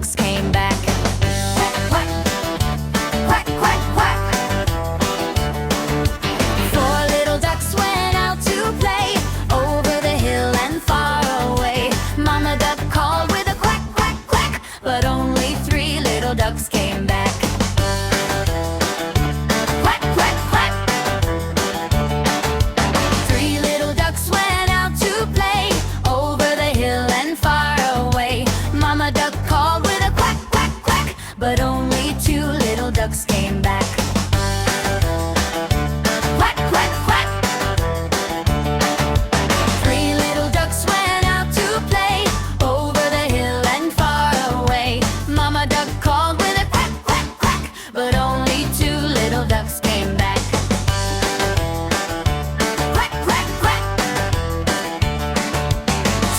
ducks came back. Quack, quack, quack, quack. Four little ducks went out to play over the hill and far away. Mama duck called with a quack, quack, quack, but only three little ducks came back. Quack, quack, quack. Three little ducks went out to play over the hill and far away. Mama duck called with a quack, quack, quack, but only two little ducks came back. Quack, quack, quack. Three little ducks went out to play over the hill and far away. Mama duck called with a quack, quack, quack, but only two little ducks came back. Quack, quack, quack.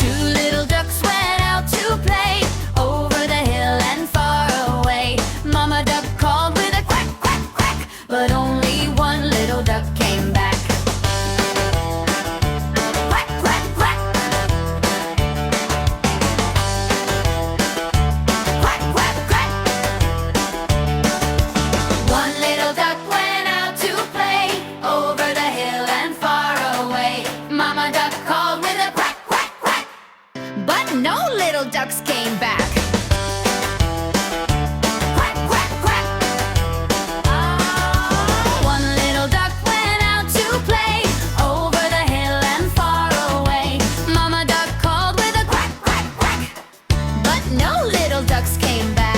Two little ducks went out to play over the hill and far away. Mama duck called with a quack, quack, quack, but only one little duck came back. Quack, quack, quack. Quack, quack, quack. One little duck went out to play over the hill and far away. Mama duck called with a quack, quack, quack, but no little ducks came back. Quack, quack, quack. One little duck went out to play over the hill and far away. Mama duck called with a quack, quack, quack, but no little ducks came back.